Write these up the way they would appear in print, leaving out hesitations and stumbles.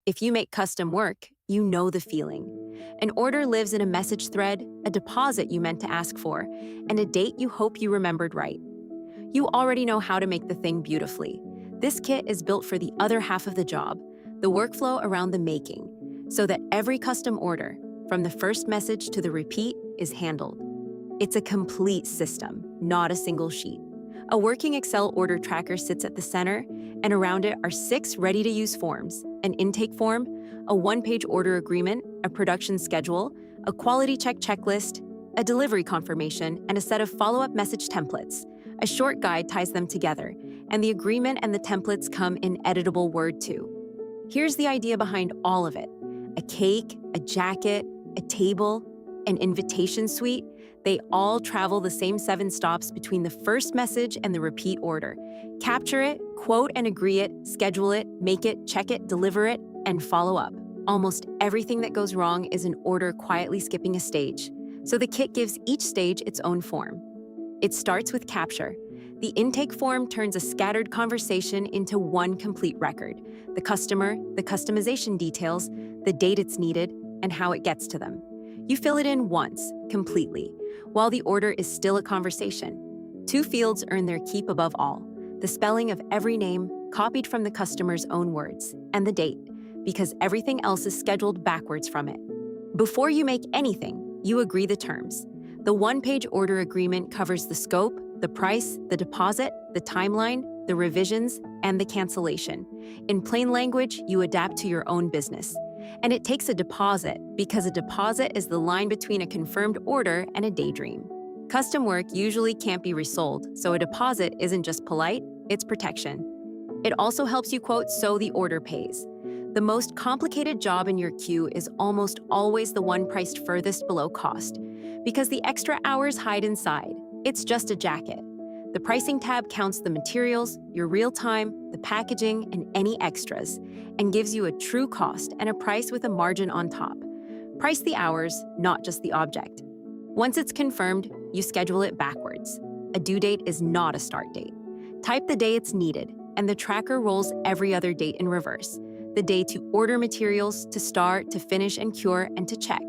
If you make custom work, you know the feeling. An order lives in a message thread, a deposit you meant to ask for, and a date you hope you remembered right. You already know how to make the thing beautifully. This kit is built for the other half of the job, the workflow around the making, so that every custom order, from the first message to the repeat, is handled. It's a complete system, not a single sheet. A working Excel order tracker sits at the center, and around it are 6 ready-to-use forms: an intake form, a one-page order agreement, a production schedule, a quality check checklist, a delivery confirmation, and a set of follow-up message templates. A short guide ties them together, and the agreement and the templates come in editable Word too. Here's the idea behind all of it: a cake, a jacket, a table, an invitation suite. They all travel the same 7 stops between the first message and the repeat order. Capture it, quote and agree it, schedule it, make it, check it, deliver it, and follow up. Almost everything that goes wrong is an order quietly skipping a stage, so the kit gives each stage its own form. It starts with capture. The intake form turns a scattered conversation into one complete record: the customer, the customization details, the date it's needed, and how it gets to them. You fill it in once, completely, while the order is still a conversation. 2 fields earn their keep above all: the spelling of every name, copied from the customer's own words, and the date, because everything else is scheduled backwards from it. Before you make anything, you agree the terms. The one-page order agreement covers the scope, the price, the deposit, the timeline, the revisions, and the cancellation. In plain language, you adapt to your own business. And it takes a deposit, because a deposit is the line between a confirmed order and a daydream. Custom work usually can't be resold, so a deposit isn't just polite, it's protection. It also helps you quote so the order pays. The most complicated job in your queue is almost always the one priced furthest below cost, because the extra hours hide inside. It's just a jacket. The pricing tab counts the materials, your real time, the packaging, and any extras, and gives you a true cost and a price with a margin on top. Price the hours, not just the object. Once it's confirmed, you schedule it backwards. A due date is not a start date. Type the day it's needed, and the tracker rolls every other date in reverse: the day to order materials, to start, to finish and cure, and to check.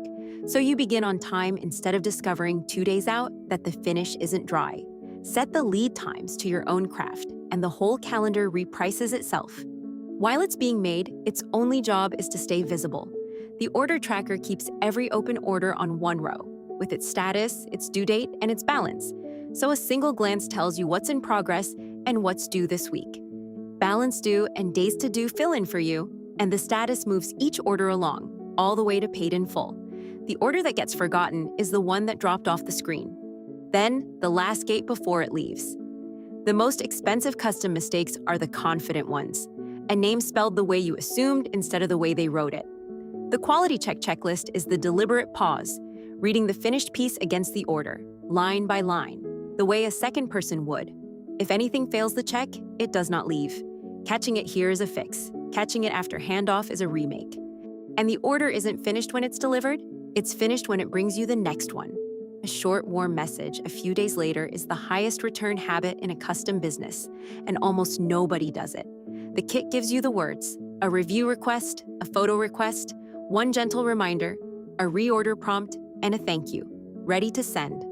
So you begin on time instead of discovering 2 days out that the finish isn't dry. Set the lead times to your own craft, and the whole calendar reprices itself. While it's being made, its only job is to stay visible. The order tracker keeps every open order on one row, with its status, its due date, and its balance. So a single glance tells you what's in progress and what's due this week. Balance due and days to do fill in for you, and the status moves each order along, all the way to paid in full. The order that gets forgotten is the one that dropped off the screen. Then, the last gate before it leaves. The most expensive custom mistakes are the confident ones: a name spelled the way you assumed instead of the way they wrote it. The quality check checklist is the deliberate pause, reading the finished piece against the order, line by line, the way a second person would. If anything fails the check, it does not leave. Catching it here is a fix. Catching it after handoff is a remake. And the order isn't finished when it's delivered, it's finished when it brings you the next one. A short, warm message a few days later is the highest return habit in a custom business, and almost nobody does it. The kit gives you the words: a review request, a photo request, one gentle reminder, a reorder prompt, and a thank you, ready to send.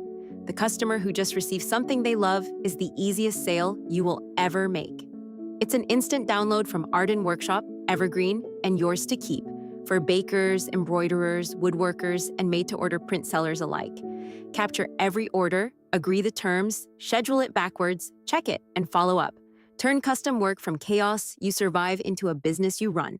The customer who just received something they love is the easiest sale you will ever make. It's an instant download from Arden Workshop, Evergreen, and yours to keep, for bakers, embroiderers, woodworkers, and made-to-order print sellers alike. Capture every order, agree the terms, schedule it backwards, check it, and follow up. Turn custom work from chaos you survive into a business you run.